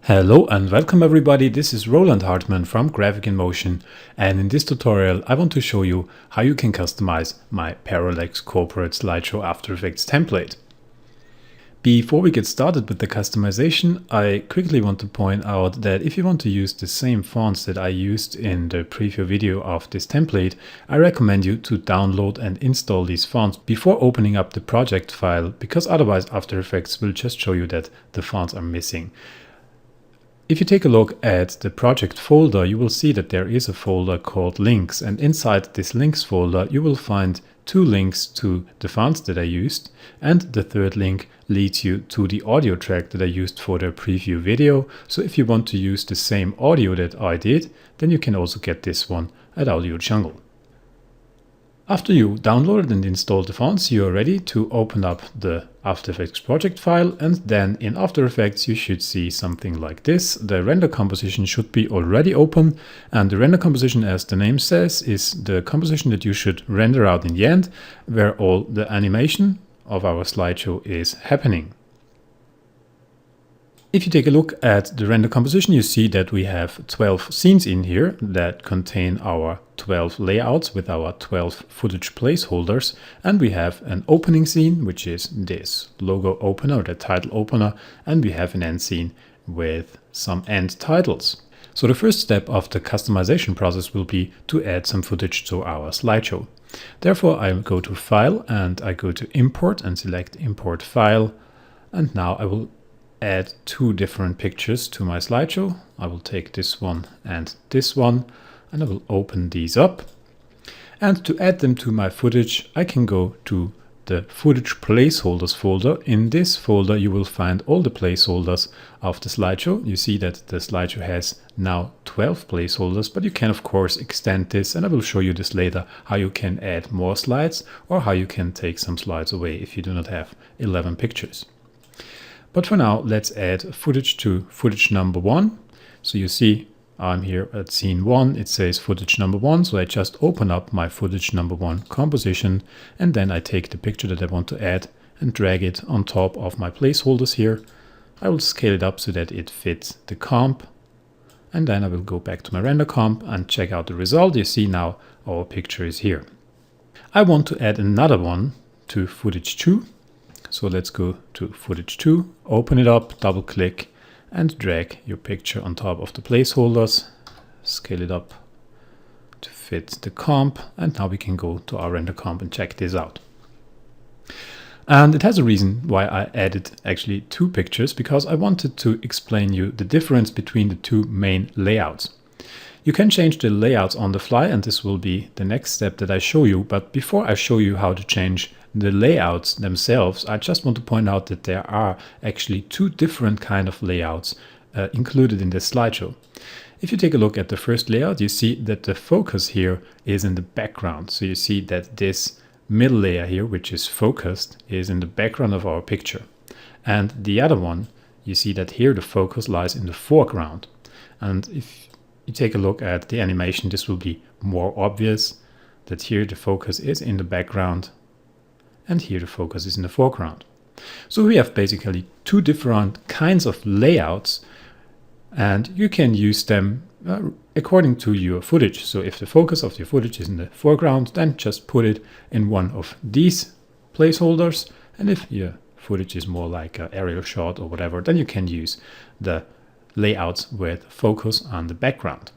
Hello and welcome everybody, this is Roland Hartmann from Graphic in Motion, and in this tutorial I want to show you how you can customize my Parallax Corporate Slideshow After Effects template. Before we get started with the customization, I quickly want to point out that if you want to use the same fonts that I used in the preview video of this template, I recommend you to download and install these fonts before opening up the project file, because otherwise After Effects will just show you that the fonts are missing. If you take a look at the project folder, you will see that there is a folder called links, and inside this links folder you will find two links to the fonts that I used, and the third link leads you to the audio track that I used for the preview video. So if you want to use the same audio that I did, then you can also get this one at Audio Jungle. After you downloaded and installed the fonts, you are ready to open up the After Effects project file, and then in After Effects you should see something like this. The render composition should be already open, and the render composition, as the name says, is the composition that you should render out in the end, where all the animation of our slideshow is happening. If you take a look at the render composition, you see that we have 12 scenes in here that contain our 12 layouts with our 12 footage placeholders, and we have an opening scene, which is this logo opener, the title opener, and we have an end scene with some end titles. So the first step of the customization process will be to add some footage to our slideshow. Therefore, I go to File and I go to Import and select Import File, and now I will add two different pictures to my slideshow. I will take this one, and I will open these up. And to add them to my footage, I can go to the footage placeholders folder. In this folder you will find all the placeholders of the slideshow. You see that the slideshow has now 12 placeholders, but you can of course extend this, and I will show you this later, how you can add more slides or how you can take some slides away if you do not have 11 pictures. But for now, let's add footage to footage number 1. So you see I'm here at scene 1, it says footage number 1, so I just open up my footage number 1 composition, and then I take the picture that I want to add and drag it on top of my placeholders here. I will scale it up so that it fits the comp, and then I will go back to my render comp and check out the result. You see now our picture is here. I want to add another one to footage 2. So let's go to footage 2, open it up, double click and drag your picture on top of the placeholders, scale it up to fit the comp, and now we can go to our render comp and check this out. And it has a reason why I added actually two pictures, because I wanted to explain you the difference between the two main layouts. You can change the layouts on the fly, and this will be the next step that I show you. But before I show you how to change the layouts themselves, I just want to point out that there are actually two different kind of layouts included in this slideshow. If you take a look at the first layout, you see that the focus here is in the background. So you see that this middle layer here, which is focused, is in the background of our picture. And the other one, you see that here the focus lies in the foreground. And if you take a look at the animation, this will be more obvious that here the focus is in the background and here the focus is in the foreground. So we have basically two different kinds of layouts, and you can use them according to your footage. So if the focus of your footage is in the foreground, then just put it in one of these placeholders, and if your footage is more like an aerial shot or whatever, then you can use the layouts with focus on the background.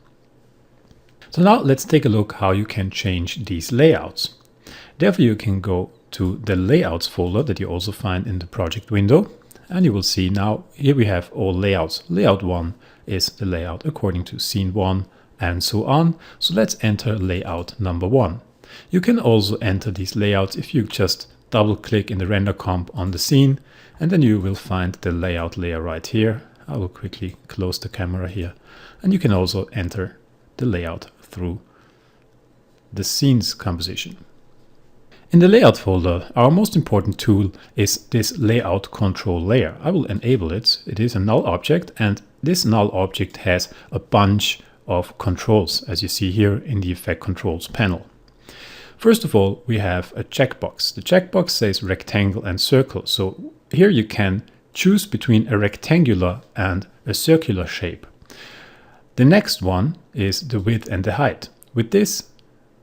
So now let's take a look how you can change these layouts. Therefore you can go to the layouts folder that you also find in the project window, and you will see now here we have all layouts. Layout 1 is the layout according to scene 1 and so on. So let's enter layout number 1. You can also enter these layouts if you just double click in the render comp on the scene, and then you will find the layout layer right here. I will quickly close the camera here, and you can also enter the layout through the scenes composition. In the layout folder, our most important tool is this layout control layer. I will enable it. It is a null object, and this null object has a bunch of controls, as you see here in the effect controls panel. First of all, we have a checkbox. The checkbox says rectangle and circle. So here you can choose between a rectangular and a circular shape. The next one is the width and the height. With this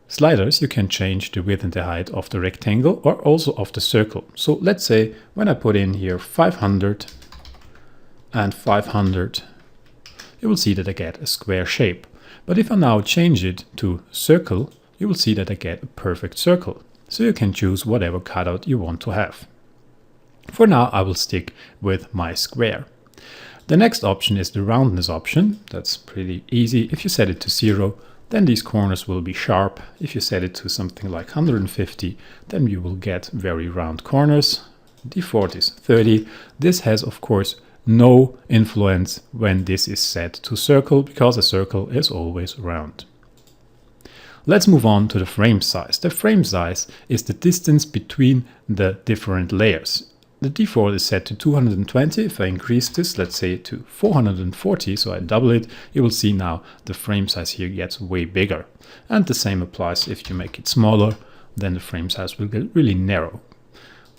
sliders, you can change the width and the height of the rectangle or also of the circle. So let's say when I put in here 500 and 500, you will see that I get a square shape. But if I now change it to circle, you will see that I get a perfect circle. So you can choose whatever cutout you want to have. For now, I will stick with my square. The next option is the roundness option. That's pretty easy. If you set it to 0, then these corners will be sharp. If you set it to something like 150, then you will get very round corners. Default is 30. This has, of course, no influence when this is set to circle, because a circle is always round. Let's move on to the frame size. The frame size is the distance between the different layers. The default is set to 220. If I increase this, let's say to 440, so I double it, you will see now the frame size here gets way bigger. And the same applies if you make it smaller, then the frame size will get really narrow.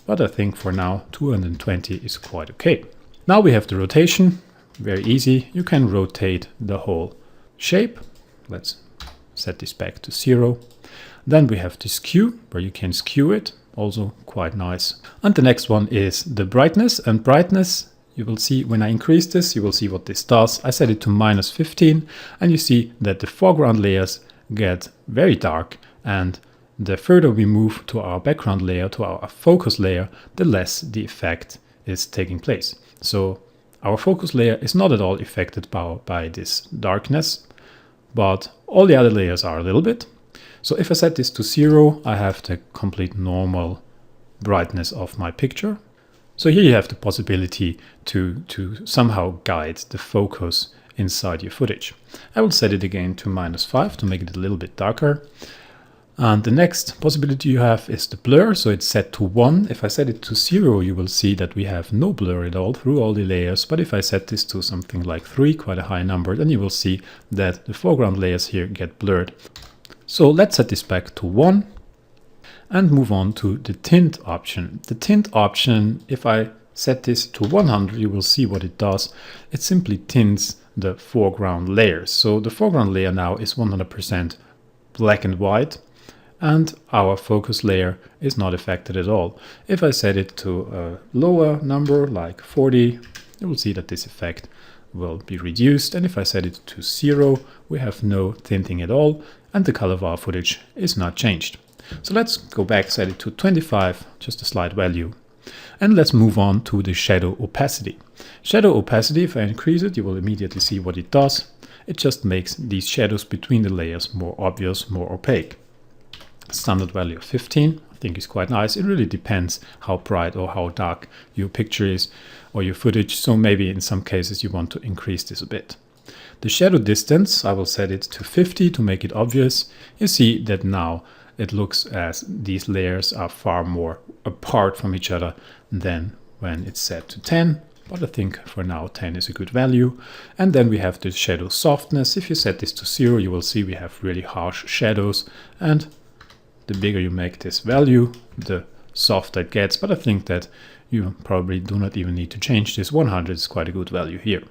But I think for now 220 is quite okay. Now we have the rotation, very easy. You can rotate the whole shape. Let's set this back to 0. Then we have the skew, where you can skew it. Also quite nice. And the next one is the brightness. And brightness, you will see when I increase this, you will see what this does. I set it to -15, and you see that the foreground layers get very dark, and the further we move to our background layer, to our focus layer, the less the effect is taking place. So our focus layer is not at all affected by this darkness, but all the other layers are a little bit. So if I set this to 0, I have the complete normal brightness of my picture. So here you have the possibility to somehow guide the focus inside your footage. I will set it again to -5 to make it a little bit darker. And the next possibility you have is the blur. So it's set to 1. If I set it to 0, you will see that we have no blur at all through all the layers. But if I set this to something like 3, quite a high number, then you will see that the foreground layers here get blurred. So let's set this back to 1 and move on to the tint option. The tint option, if I set this to 100, you will see what it does. It simply tints the foreground layers. So the foreground layer now is 100% black and white, and our focus layer is not affected at all. If I set it to a lower number like 40, you will see that this effect will be reduced. And if I set it to 0, we have no tinting at all, and the color of our footage is not changed. So let's go back, set it to 25, just a slight value. And let's move on to the shadow opacity. Shadow opacity, if I increase it, you will immediately see what it does. It just makes these shadows between the layers more obvious, more opaque. Standard value of 15, I think is quite nice. It really depends how bright or how dark your picture is or your footage. So maybe in some cases you want to increase this a bit. The shadow distance, I will set it to 50 to make it obvious. You see that now it looks as these layers are far more apart from each other than when it's set to 10. But I think for now 10 is a good value. And then we have the shadow softness. If you set this to 0, you will see we have really harsh shadows. And the bigger you make this value, the softer it gets. But I think that you probably do not even need to change this. 100 is quite a good value here.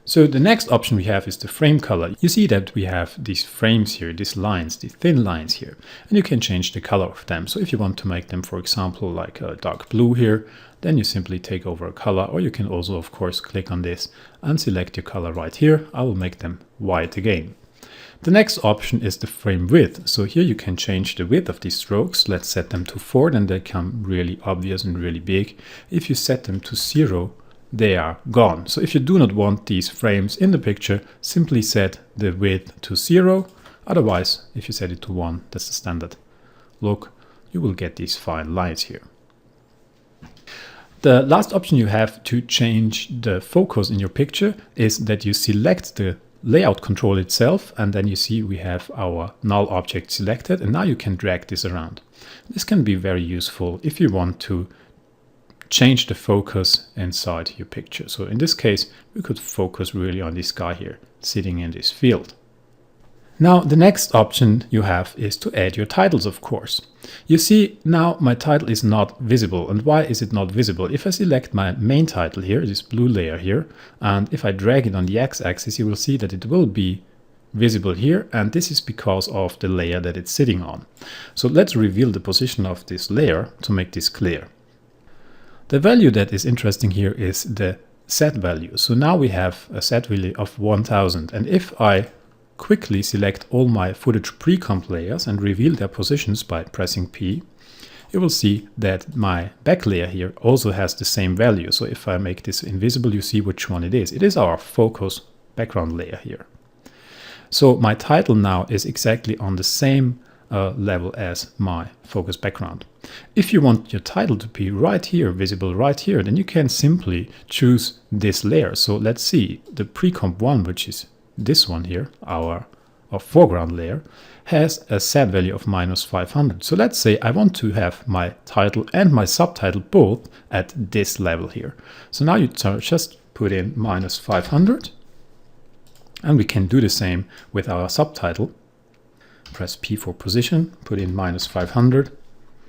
So the next option we have is the frame color. You see that we have these frames here, these lines, these thin lines here, and you can change the color of them. So if you want to make them, for example, like a dark blue here, then you simply take over a color, or you can also, of course, click on this and select your color right here. I will make them white again. The next option is the frame width. So here you can change the width of these strokes. Let's set them to 4, then they become really obvious and really big. If you set them to 0, they are gone. So if you do not want these frames in the picture, simply set the width to 0. Otherwise, if you set it to 1, that's the standard look, you will get these fine lines here. The last option you have to change the focus in your picture is that you select the layout control itself, and then you see we have our null object selected, and now you can drag this around. This can be very useful if you want to change the focus inside your picture. So in this case, we could focus really on this guy here, sitting in this field. Now, the next option you have is to add your titles, of course. You see, now my title is not visible. And why is it not visible? If I select my main title here, this blue layer here, and if I drag it on the x-axis, you will see that it will be visible here, and this is because of the layer that it's sitting on. So let's reveal the position of this layer to make this clear. The value that is interesting here is the set value. So now we have a set value of 1000, and if I quickly select all my footage pre-comp layers and reveal their positions by pressing P, you will see that my back layer here also has the same value. So if I make this invisible, you see which one it is. It is our focus background layer here. So my title now is exactly on the same level as my focus background. If you want your title to be right here, visible right here, then you can simply choose this layer. So let's see, the pre-comp one, which is this one here, our foreground layer, has a set value of -500. So let's say I want to have my title and my subtitle both at this level here. So now you just put in -500, and we can do the same with our subtitle. Press P for position, put in -500,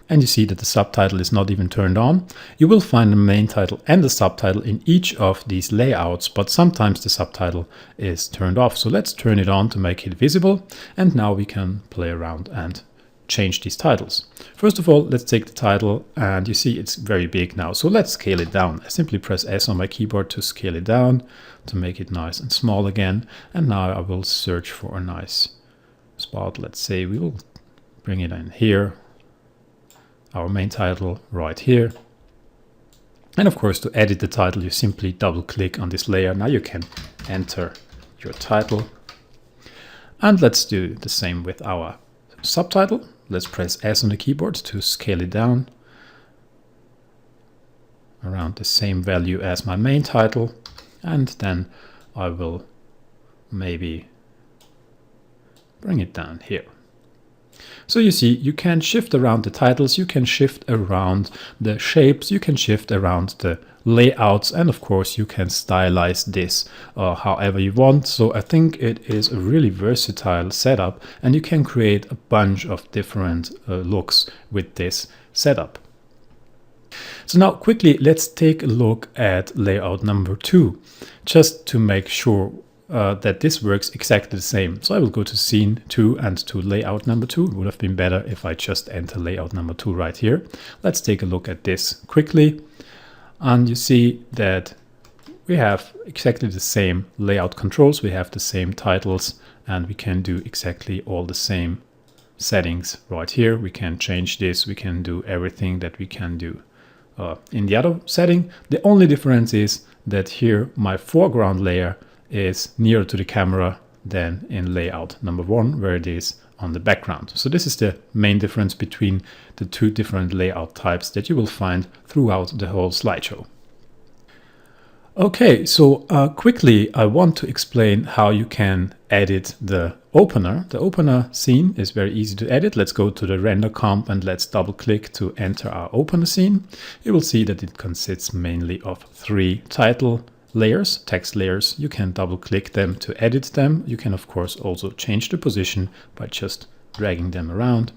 and you see that the subtitle is not even turned on. You will find the main title and the subtitle in each of these layouts, but sometimes the subtitle is turned off. So let's turn it on to make it visible, and now we can play around and change these titles. First of all, let's take the title, and you see it's very big now. So let's scale it down. I simply press S on my keyboard to scale it down, to make it nice and small again. And now I will search for a nice spot. Let's say we will bring it in here. Our main title right here. And of course, to edit the title, you simply double click on this layer. Now you can enter your title. And let's do the same with our subtitle. Let's press S on the keyboard to scale it down around the same value as my main title. And then I will maybe bring it down here. So you see, you can shift around the titles, you can shift around the shapes, you can shift around the layouts, and of course you can stylize this however you want. So I think it is a really versatile setup, and you can create a bunch of different looks with this setup. So now quickly, let's take a look at layout number 2, just to make sure that this works exactly the same. So I will go to scene 2 and to layout number 2. It would have been better if I just enter layout number 2 right here. Let's take a look at this quickly. And you see that we have exactly the same layout controls. We have the same titles, and we can do exactly all the same settings right here. We can change this. We can do everything that we can do in the other setting. The only difference is that here my foreground layer is nearer to the camera than in layout number 1, where it is on the background. So this is the main difference between the two different layout types that you will find throughout the whole slideshow. Okay, so quickly I want to explain how you can edit the opener. The opener scene is very easy to edit. Let's go to the render comp and let's double click to enter our opener scene. You will see that it consists mainly of 3 title layers, text layers. You can double click them to edit them. You can of course also change the position by just dragging them around.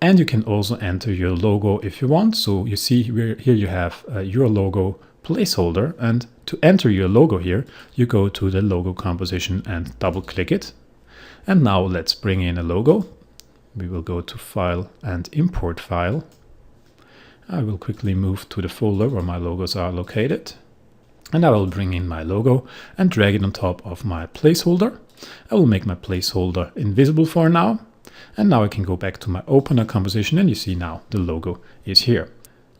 And you can also enter your logo if you want. So you see here you have your logo placeholder, and to enter your logo here, you go to the logo composition and double click it. And now let's bring in a logo. We will go to File and Import File. I will quickly move to the folder where my logos are located. And I will bring in my logo and drag it on top of my placeholder. I will make my placeholder invisible for now. And now I can go back to my opener composition, and you see now the logo is here.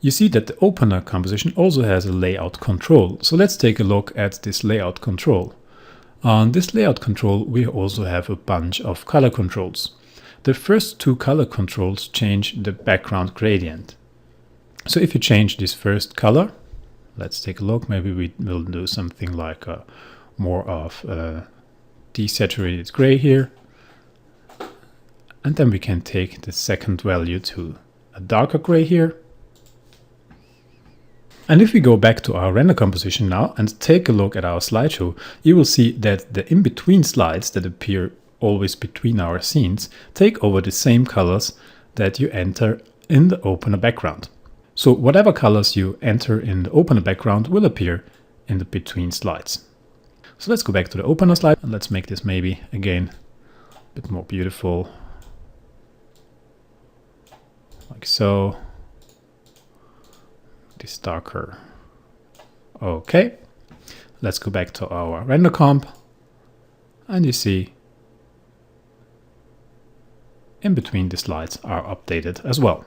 You see that the opener composition also has a layout control. So let's take a look at this layout control. On this layout control, we also have a bunch of color controls. The first 2 color controls change the background gradient. So if you change this first color, let's take a look. Maybe we will do something like more of desaturated gray here. And then we can take the second value to a darker gray here. And if we go back to our render composition now and take a look at our slideshow, you will see that the in-between slides that appear always between our scenes, take over the same colors that you enter in the opener background. So whatever colors you enter in the opener background will appear in the between slides. So let's go back to the opener slide and let's make this maybe again a bit more beautiful. Like so. This darker. Okay. Let's go back to our render comp. And you see in between the slides are updated as well.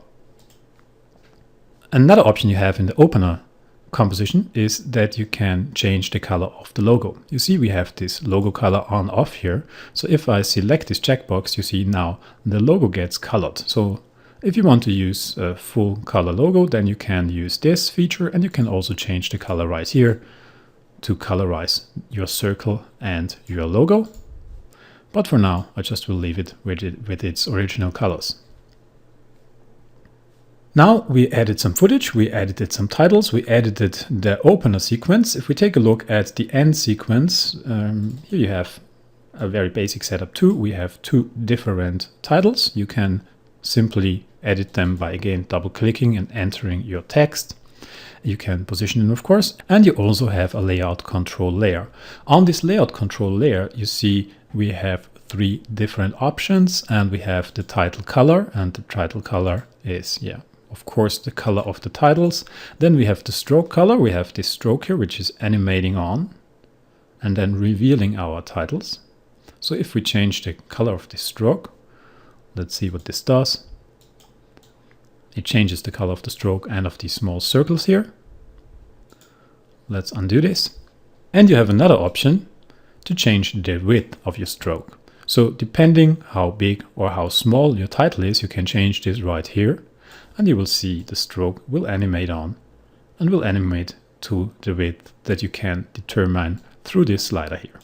Another option you have in the opener composition is that you can change the color of the logo. You see we have this logo color on off here. So if I select this checkbox, you see now the logo gets colored. So if you want to use a full color logo, then you can use this feature, and you can also change the color right here to colorize your circle and your logo. But for now, I just will leave it with its original colors. Now we added some footage, we edited some titles, we edited the opener sequence. If we take a look at the end sequence, here you have a very basic setup too. We have two different titles. You can simply edit them by again double clicking and entering your text. You can position them, of course, and you also have a layout control layer. On this layout control layer, you see we have three different options, and we have the title color, and the title color is, of course, the color of the titles. Then we have the stroke color. We have this stroke here, which is animating on and then revealing our titles. So if we change the color of this stroke, let's see what this does. It changes the color of the stroke and of these small circles here. Let's undo this. And you have another option to change the width of your stroke. So depending how big or how small your title is, you can change this right here. And you will see the stroke will animate on and will animate to the width that you can determine through this slider here.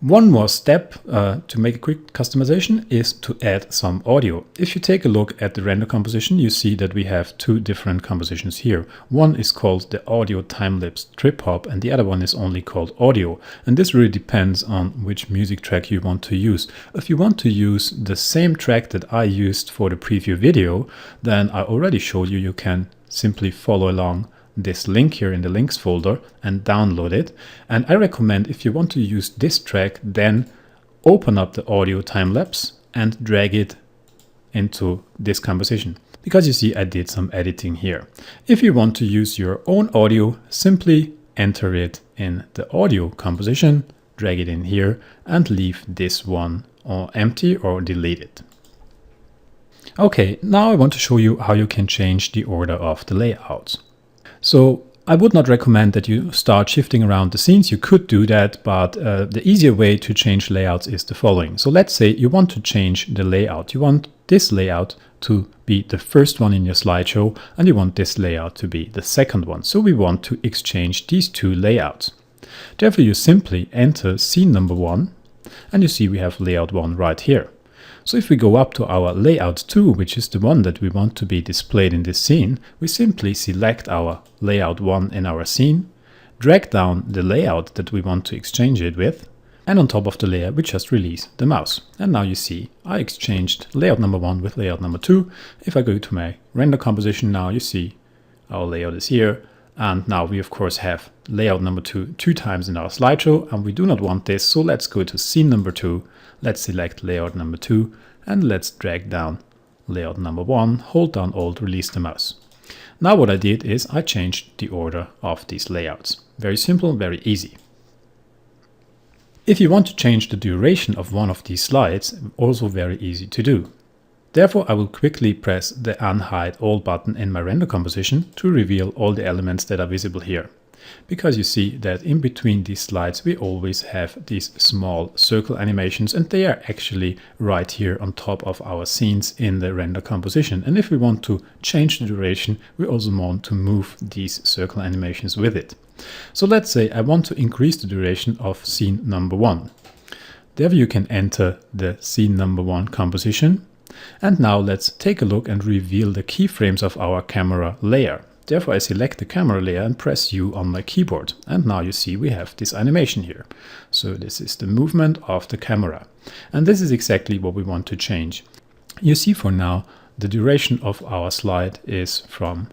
One more step to make a quick customization is to add some audio. If you take a look at the render composition, you see that we have two different compositions here. One is called the audio time-lapse trip hop, and the other one is only called audio. And this really depends on which music track you want to use. If you want to use the same track that I used for the preview video, then I already showed you, you can simply follow along this link here in the links folder and download it. And I recommend, if you want to use this track, then open up the audio time-lapse and drag it into this composition, because you see I did some editing here. If you want to use your own audio, simply enter it in the audio composition, drag it in here and leave this one empty or delete it. Okay, now I want to show you how you can change the order of the layouts. So I would not recommend that you start shifting around the scenes. You could do that, but the easier way to change layouts is the following. So let's say you want to change the layout. You want this layout to be the first one in your slideshow, and you want this layout to be the second one. So we want to exchange these two layouts. Therefore, you simply enter scene number 1, and you see we have layout 1 right here. So if we go up to our layout 2, which is the one that we want to be displayed in this scene, we simply select our layout 1 in our scene, drag down the layout that we want to exchange it with, and on top of the layer we just release the mouse. And now you see I exchanged layout number 1 with layout number 2. If I go to my render composition now, you see our layout is here. And now we of course have layout number 2 two times in our slideshow, and we do not want this. So let's go to scene number 2. Let's select layout number 2 and let's drag down layout number 1, hold down Alt, release the mouse. Now what I did is I changed the order of these layouts. Very simple, very easy. If you want to change the duration of one of these slides, also very easy to do. Therefore, I will quickly press the Unhide All button in my render composition to reveal all the elements that are visible here. Because you see that in between these slides we always have these small circle animations, and they are actually right here on top of our scenes in the render composition. And if we want to change the duration, we also want to move these circle animations with it. So let's say I want to increase the duration of scene number 1. Therefore you can enter the scene number 1 composition. And now let's take a look and reveal the keyframes of our camera layer. Therefore I select the camera layer and press U on my keyboard. And now you see we have this animation here. So this is the movement of the camera. And this is exactly what we want to change. You see for now the duration of our slide is from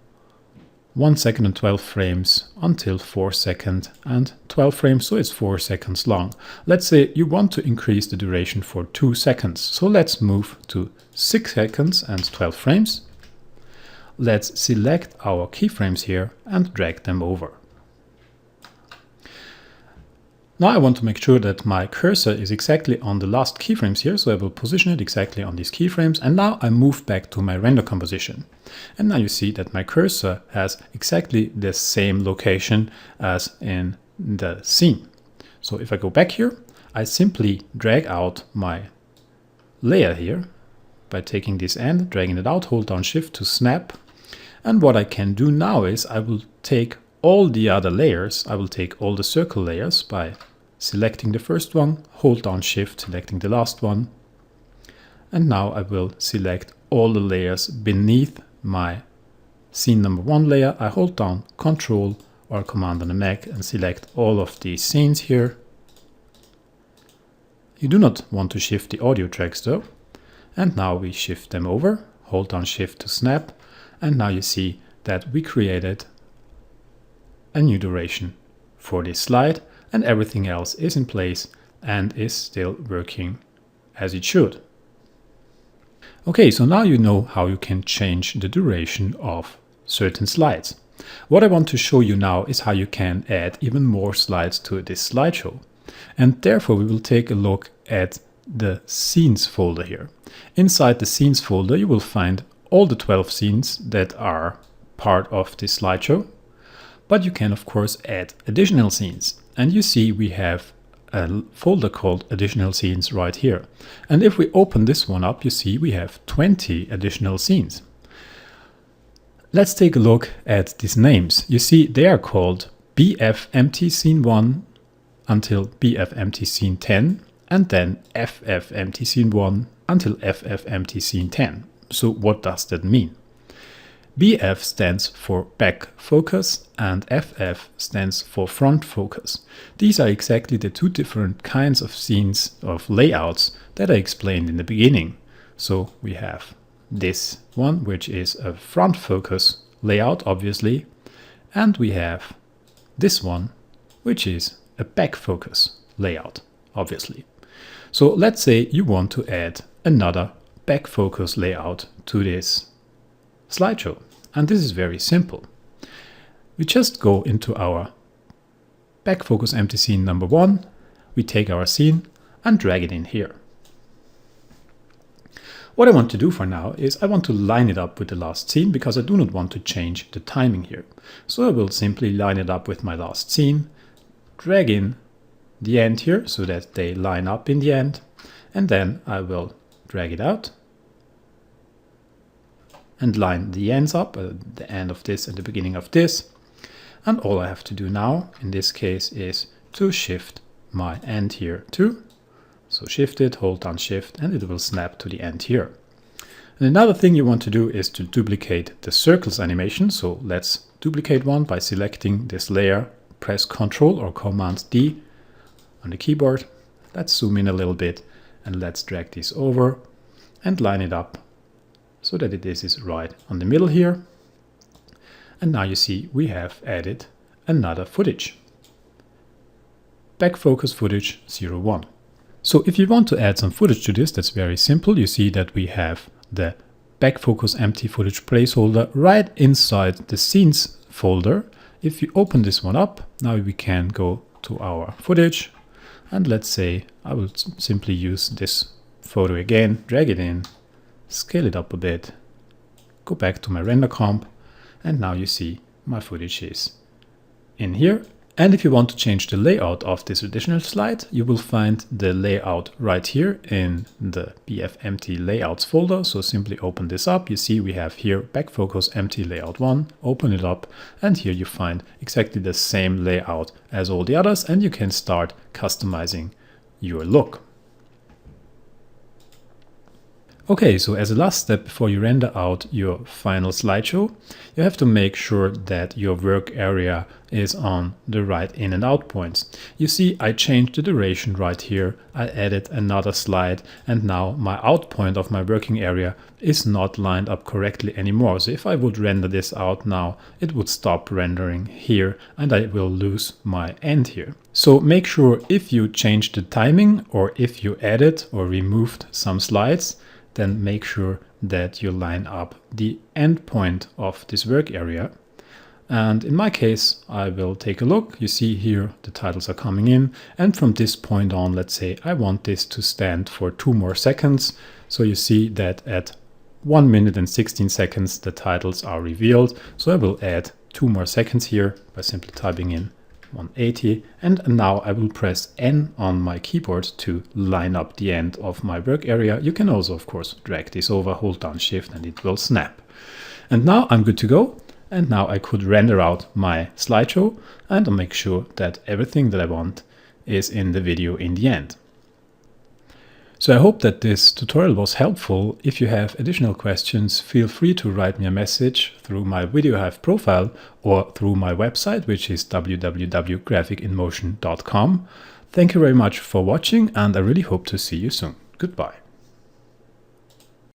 1 second and 12 frames until 4 seconds and 12 frames, so it's 4 seconds long. Let's say you want to increase the duration for 2 seconds. So let's move to 6 seconds and 12 frames. Let's select our keyframes here and drag them over. Now I want to make sure that my cursor is exactly on the last keyframes here, so I will position it exactly on these keyframes, and now I move back to my render composition. And now you see that my cursor has exactly the same location as in the scene. So if I go back here, I simply drag out my layer here by taking this end, dragging it out, hold down Shift to snap. And what I can do now is I will take all the other layers, I will take all the circle layers by selecting the first one, hold down Shift, selecting the last one. And now I will select all the layers beneath my scene number 1 layer. I hold down Control or Command on the Mac and select all of these scenes here. You do not want to shift the audio tracks though. And now we shift them over, hold down Shift to snap. And now you see that we created a new duration for this slide, and everything else is in place and is still working as it should. Okay, so now you know how you can change the duration of certain slides. What I want to show you now is how you can add even more slides to this slideshow. And therefore we will take a look at the scenes folder here. Inside the scenes folder you will find all the 12 scenes that are part of this slideshow, but you can of course add additional scenes. And you see we have a folder called additional scenes right here. And if we open this one up, you see we have 20 additional scenes. Let's take a look at these names. You see they are called BF Empty Scene 1 until BF Empty Scene 10, and then FF Empty Scene 1 until FF Empty Scene 10. So what does that mean? BF stands for back focus and FF stands for front focus. These are exactly the two different kinds of scenes of layouts that I explained in the beginning. So we have this one, which is a front focus layout, obviously, and we have this one, which is a back focus layout, obviously. So let's say you want to add another back focus layout to this slideshow. And this is very simple. We just go into our back focus empty scene number 1, we take our scene and drag it in here. What I want to do for now is I want to line it up with the last scene because I do not want to change the timing here. So I will simply line it up with my last scene, drag in the end here so that they line up in the end, and then I will drag it out and line the ends up, the end of this and the beginning of this. And all I have to do now in this case is to shift my end here too. So shift it, hold down Shift, and it will snap to the end here. And another thing you want to do is to duplicate the circles animation. So let's duplicate one by selecting this layer, press Ctrl or Command D on the keyboard. Let's zoom in a little bit and let's drag this over and line it up so that this is right on the middle here. And now you see we have added another footage. Back focus footage 01. So if you want to add some footage to this, that's very simple. You see that we have the back focus empty footage placeholder right inside the scenes folder. If you open this one up, now we can go to our footage. And let's say I will simply use this photo again, drag it in, scale it up a bit, go back to my render comp, and now you see my footage is in here. And if you want to change the layout of this additional slide, you will find the layout right here in the BF Empty Layouts folder. So simply open this up. You see we have here back focus empty layout 1, open it up, and here you find exactly the same layout as all the others, and you can start customizing your look. Okay, so as a last step before you render out your final slideshow, you have to make sure that your work area is on the right in and out points. You see, I changed the duration right here. I added another slide, and now my out point of my working area is not lined up correctly anymore. So if I would render this out now, it would stop rendering here and I will lose my end here. So make sure if you changed the timing or if you added or removed some slides, then make sure that you line up the end point of this work area. And in my case, I will take a look. You see here the titles are coming in, and from this point on, let's say I want this to stand for 2 more seconds. So you see that at 1 minute and 16 seconds the titles are revealed. So I will add 2 more seconds here by simply typing in 180, and now I will press N on my keyboard to line up the end of my work area. You can also, of course, drag this over, hold down Shift, and it will snap. And now I'm good to go. And now I could render out my slideshow and I'll make sure that everything that I want is in the video in the end. So I hope that this tutorial was helpful. If you have additional questions, feel free to write me a message through my VideoHive profile or through my website, which is www.graphicinmotion.com. Thank you very much for watching, and I really hope to see you soon. Goodbye.